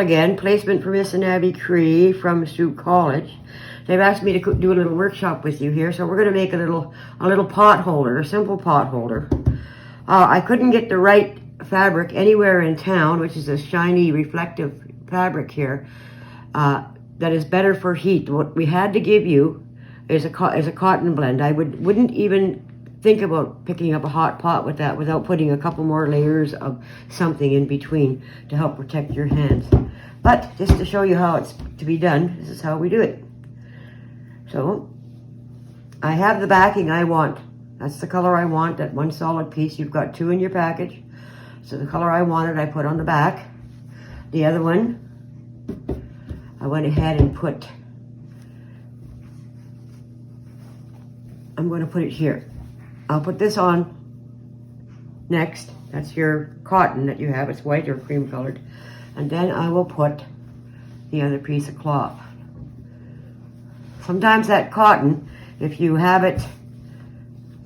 again, placement for Miss and Abby Cree from Stroop College. They've asked me to do a little workshop with you here, so we're going to make a little pot holder, a simple pot holder. I couldn't get the right fabric anywhere in town, which is a shiny, reflective fabric here, that is better for heat. What we had to give you is a cotton blend. I wouldn't even think about picking up a hot pot with that without putting a couple more layers of something in between to help protect your hands. But just to show you how it's to be done, this is how we do it. So I have the backing I want. That's the color I want, that one solid piece. You've got 2 in your package. So the color I wanted, I put on the back. The other one, I went ahead and I'm going to put it here. I'll put this on next. That's your cotton that you have. It's white or cream colored. And then I will put the other piece of cloth. Sometimes that cotton, if you have it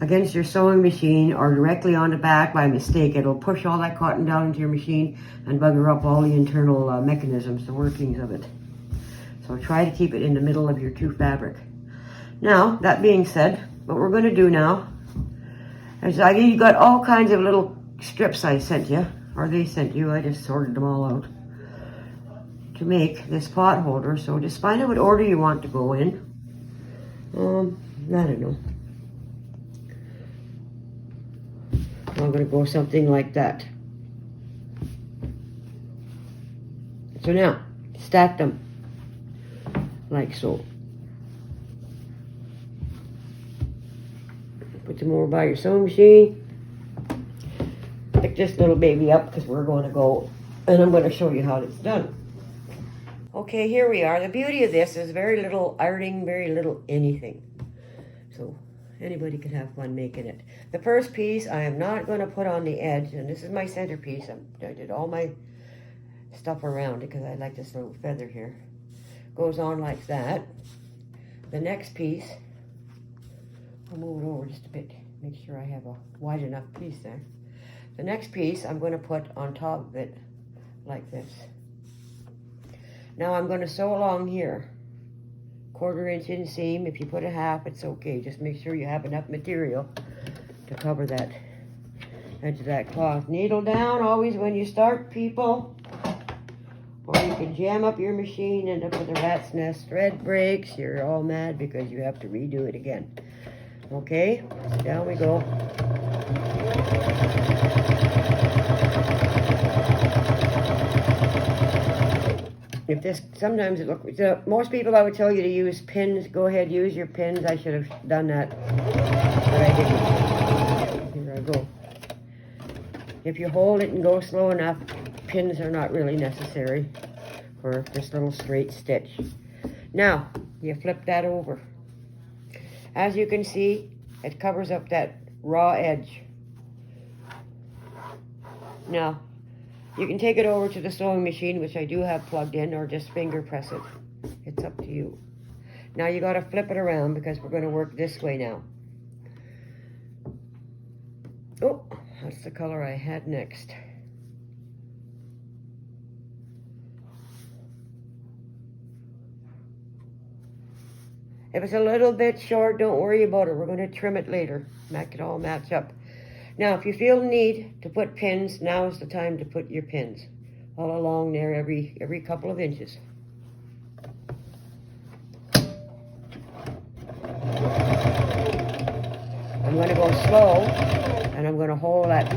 against your sewing machine or directly on the back by mistake, it'll push all that cotton down into your machine and bugger up all the internal mechanisms, the workings of it. So try to keep it in the middle of your 2 fabric. Now, that being said, what we're going to do now is you got all kinds of little strips I sent you, or they sent you. I just sorted them all out to make this pot holder. So just find out what order you want to go in. I don't know. I'm going to go something like that. So now, stack them like so. Put them over by your sewing machine. Pick this little baby up because we're going to go, and I'm going to show you how it's done. Okay, here we are. The beauty of this is very little ironing, very little anything. So anybody can have fun making it. The first piece I am not going to put on the edge, and this is my centerpiece. I did all my stuff around it because I like this little feather here. Goes on like that. The next piece, I'll move it over just a bit, make sure I have a wide enough piece there. The next piece I'm going to put on top of it like this. Now I'm going to sew along here, 1/4 inch inseam. If you put a half, it's okay. Just make sure you have enough material to cover that edge of that cloth. Needle down always when you start, people, or you can jam up your machine, end up with a rat's nest. Thread breaks, you're all mad because you have to redo it again. Okay, so down we go. If this, sometimes it looks, so most people I would tell you to use pins. Go ahead, use your pins. I should have done that, but I didn't. Here I go. If you hold it and go slow enough, pins are not really necessary for this little straight stitch. Now, you flip that over. As you can see, it covers up that raw edge. Now, you can take it over to the sewing machine, which I do have plugged in, or just finger press it. It's up to you. Now you got to flip it around because we're going to work this way now. Oh, that's the color I had next. If it's a little bit short, don't worry about it. We're going to trim it later. Make it all match up. Now, if you feel the need to put pins, now is the time to put your pins all along there every couple of inches. I'm going to go slow, and I'm going to hold that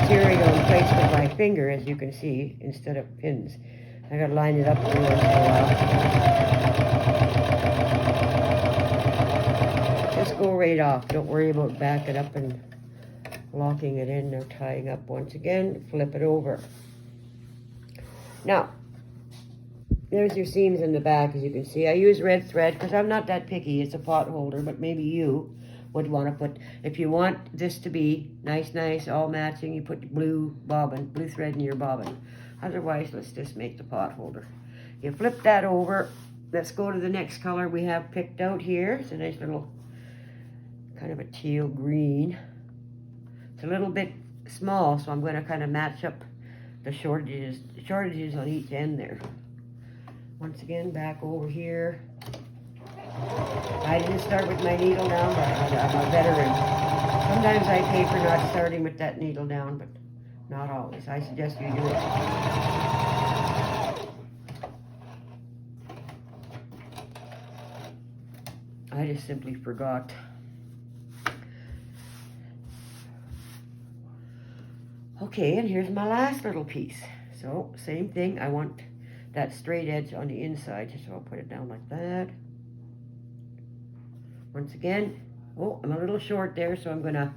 material in place with my finger, as you can see, instead of pins. I got to line it up every once in a while. Just go right off. Don't worry about backing up and locking it in or tying up. Once again, flip it over. Now, there's your seams in the back, as you can see. I use red thread because I'm not that picky. It's a pot holder, but maybe you would want to put, if you want this to be nice, all matching, you put blue thread in your bobbin. Otherwise, let's just make the pot holder. You flip that over. Let's go to the next color we have picked out here. It's a nice little kind of a teal green. It's a little bit small, so I'm going to kind of match up the shortages on each end there. Once again, back over here. I didn't start with my needle down, but I'm a veteran. Sometimes I pay for not starting with that needle down, but not always. I suggest you do it. I just simply forgot. Okay, and here's my last little piece. So, same thing. I want that straight edge on the inside, so I'll put it down like that. Once again, oh, I'm a little short there, so I'm gonna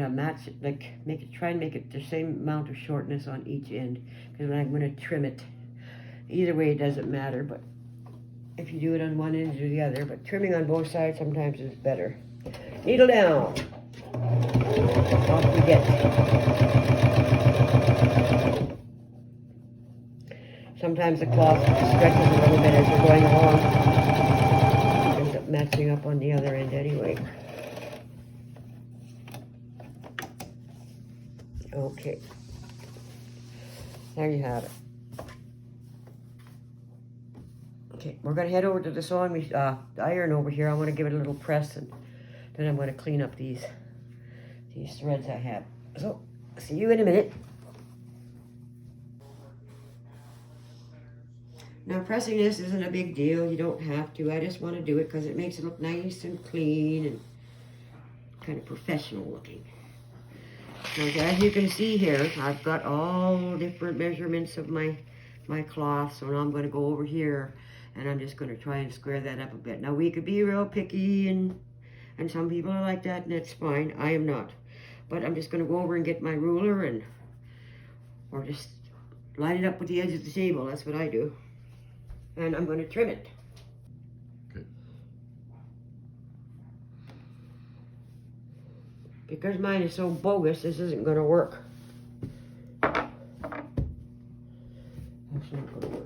match it, like try and make it the same amount of shortness on each end, because when I'm gonna trim it, either way it doesn't matter. But if you do it on one end or the other, but trimming on both sides sometimes is better. Needle down. Off we get. Sometimes the cloth stretches a little bit as you're going along. It ends up matching up on the other end anyway. Okay. There you have it. Okay, we're going to head over to the sewing iron over here. I want to give it a little press, and then I'm going to clean up these threads I have. So, see you in a minute. Now, pressing this isn't a big deal. You don't have to. I just want to do it because it makes it look nice and clean and kind of professional looking. Now, as you can see here, I've got all different measurements of my cloth. So now I'm going to go over here, and I'm just going to try and square that up a bit. Now, we could be real picky, and some people are like that, and that's fine. I am not. But I'm just going to go over and get my ruler, or just line it up with the edge of the table. That's what I do. And I'm going to trim it. Okay. Because mine is so bogus, this isn't going to work. That's not going to work.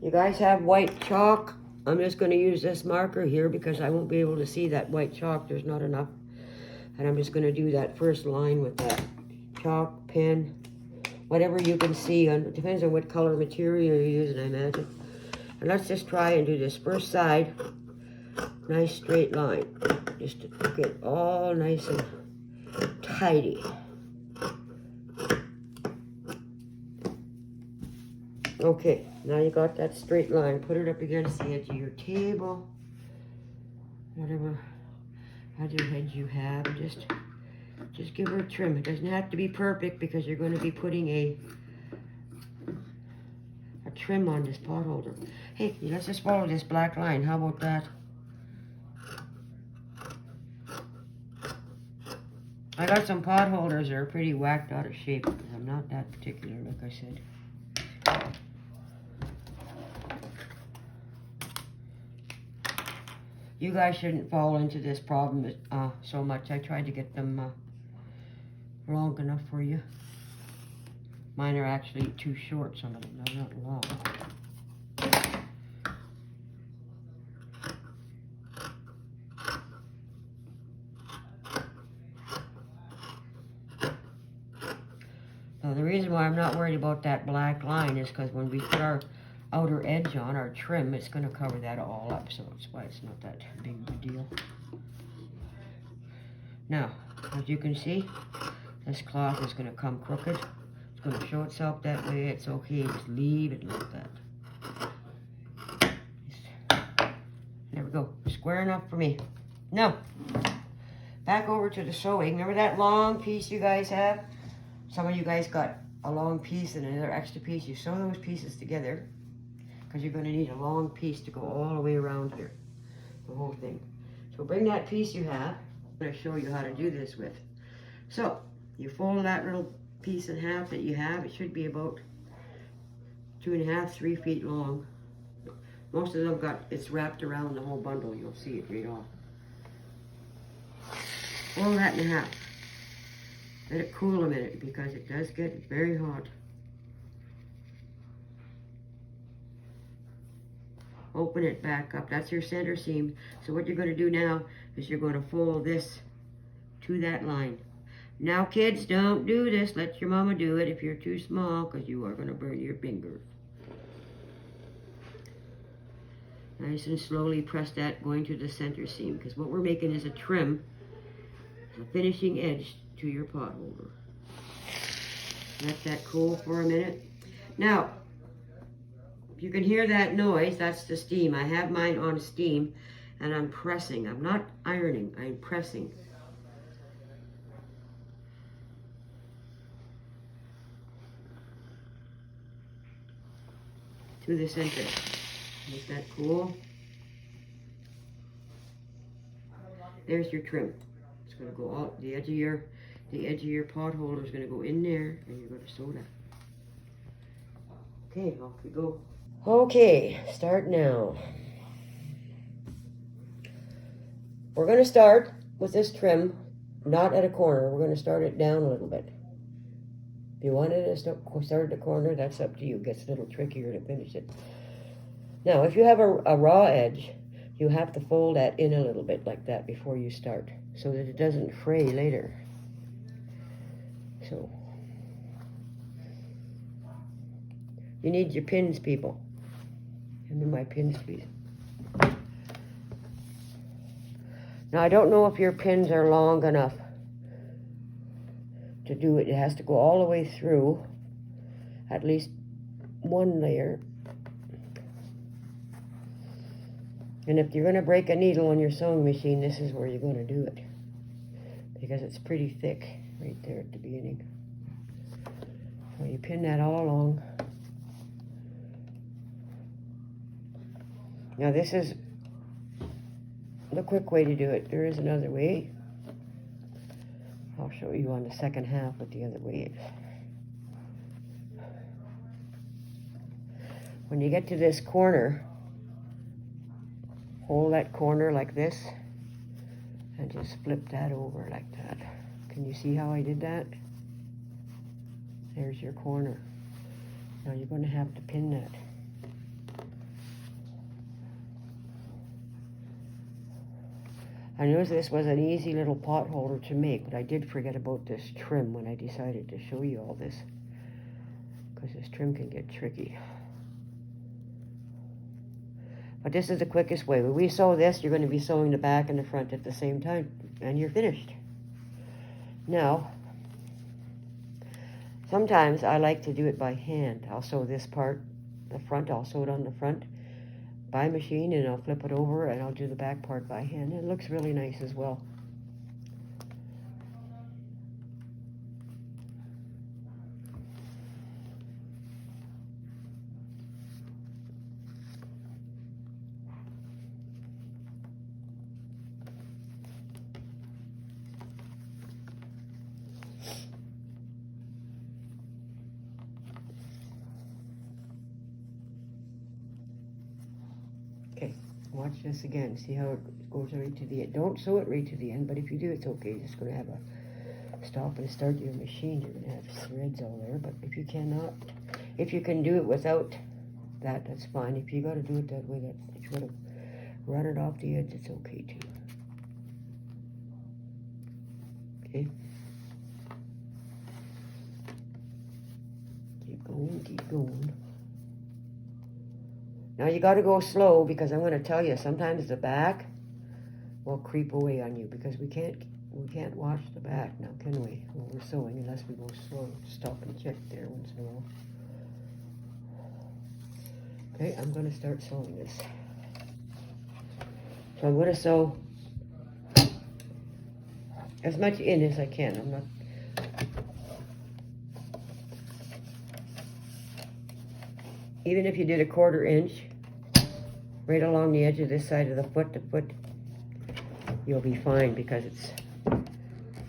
You guys have white chalk. I'm just going to use this marker here because I won't be able to see that white chalk. There's not enough. And I'm just going to do that first line with that chalk pen. Whatever you can see. It depends on what color material you're using, I imagine. And let's just try and do this first side. Nice straight line. Just to get all nice and tidy. Okay, now you got that straight line. Put it up against the edge of your table. Whatever other edge you have. Just give her a trim. It doesn't have to be perfect because you're going to be putting a trim on this pot holder. Hey, let's just follow this black line. How about that? I got some pot holders that are pretty whacked out of shape because I'm not that particular, like I said. You guys shouldn't fall into this problem so much. I tried to get them long enough for you. Mine are actually too short, some of them. They're not long. Now, the reason why I'm not worried about that black line is because when we put our outer edge on our trim, it's going to cover that all up, so that's why it's not that big of a deal. Now, as you can see, this cloth is going to come crooked. It's going to show itself that way. It's okay, just leave it like that. There we go, square enough for me. Now, back over to the sewing. Remember that long piece you guys have? Some of you guys got a long piece and another extra piece. You sew those pieces together, because you're going to need a long piece to go all the way around here, the whole thing. So bring that piece you have. I'm going to show you how to do this with. So you fold that little piece in half that you have. It should be about 2.5, 3 feet long. Most of them it's wrapped around the whole bundle. You'll see it right off. Fold that in half. Let it cool a minute because it does get very hot. Open it back up. That's your center seam. So what you're going to do now is you're going to fold this to that line. Now kids, don't do this. Let your mama do it if you're too small, because you are going to burn your fingers. Nice and slowly press that going to the center seam, because what we're making is a trim, a finishing edge to your pot holder. Let that cool for a minute. Now, if you can hear that noise, that's the steam. I have mine on steam, and I'm pressing. I'm not ironing, I'm pressing. To the center. Make that cool. There's your trim. It's going to go out the edge of your pot holder is going to go in there, and you're going to sew that. Okay, off we go. Okay, start now. We're going to start with this trim, not at a corner. We're going to start it down a little bit. If you wanted to start at the corner, that's up to you. It gets a little trickier to finish it. Now, if you have a raw edge, you have to fold that in a little bit like that before you start, so that it doesn't fray later. So, you need your pins, people. Give me my pins, please. Now, I don't know if your pins are long enough to do it. It has to go all the way through, at least one layer. And if you're going to break a needle on your sewing machine, this is where you're going to do it, because it's pretty thick right there at the beginning. So you pin that all along. Now this is the quick way to do it. There is another way. I'll show you on the second half what the other way is. When you get to this corner, hold that corner like this and just flip that over like that. Can you see how I did that? There's your corner. Now you're going to have to pin that. I knew this was an easy little pot holder to make, but I did forget about this trim when I decided to show you all this, because this trim can get tricky. But this is the quickest way. When we sew this, you're going to be sewing the back and the front at the same time, and you're finished. Now, sometimes I like to do it by hand. I'll sew this part, the front, I'll sew it on the front by machine, and I'll flip it over, and I'll do the back part by hand. It looks really nice as well. Okay, watch this again. See how it goes right to the end. Don't sew it right to the end, but if you do, it's okay. You're just going to have a stop and start your machine. You're going to have threads all there, but if you cannot, if you can do it without that, that's fine. If you got to do it that way, if you got to run it off the edge, it's okay too. Okay. Keep going, keep going. Now you got to go slow, because I'm going to tell you, sometimes the back will creep away on you, because we can't wash the back now, can we? When we're sewing, unless we go slow. Stop and check there once in a while. Okay, I'm going to start sewing this. So I'm going to sew as much in as I can. I'm not. Even if you did a 1/4 inch right along the edge of this side of the foot, you'll be fine, because it's,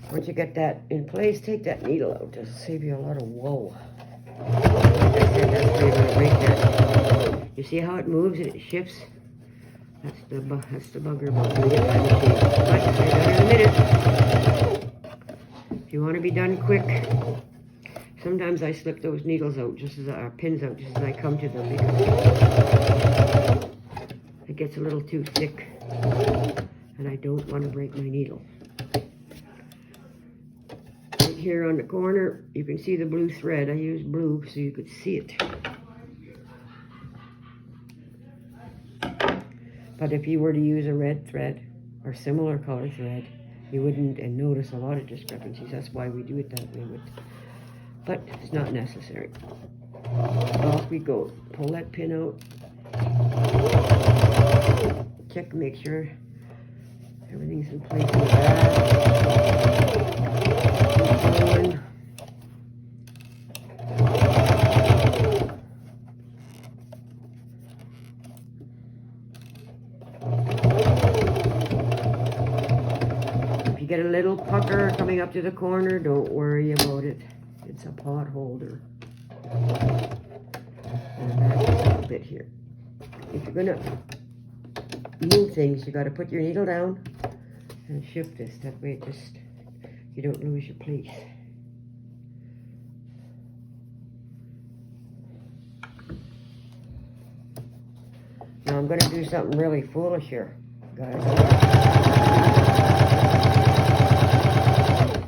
once you get that in place, take that needle out. It'll save you a lot of woe. Like I said, That's where you're gonna break that. You see how it moves and it shifts? That's the bugger about doing it by machine. But I'll be done in a minute. If you want to be done quick, sometimes I slip those needles out, pins out, just as I come to them, because it gets a little too thick, and I don't want to break my needle. Right here on the corner, you can see the blue thread. I use blue so you could see it. But if you were to use a red thread or similar color thread, you wouldn't notice a lot of discrepancies. That's why we do it that way. But it's not necessary. Off we go. Pull that pin out. Check, make sure everything's in place in the back. Keep going. If you get a little pucker coming up to the corner, don't worry about it. It's a pot holder. And back just a little bit here. If you're gonna move things, you gotta put your needle down and shift this. That way you don't lose your place. Now I'm gonna do something really foolish here, guys.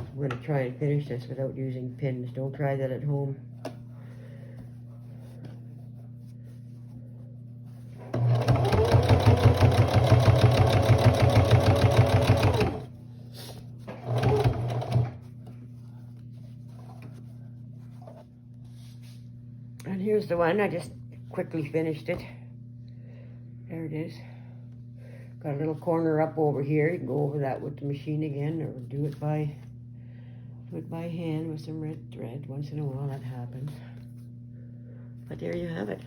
I'm going to try and finish this without using pins. Don't try that at home. And here's the one. I just quickly finished it. There it is. Got a little corner up over here. You can go over that with the machine again, or do it by hand with some red thread. Once in a while that happens. But there you have it.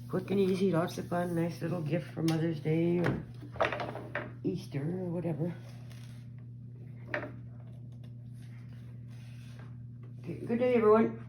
Quick and easy, lots of fun. Nice little gift for Mother's Day or Easter or whatever. Okay, good day, everyone.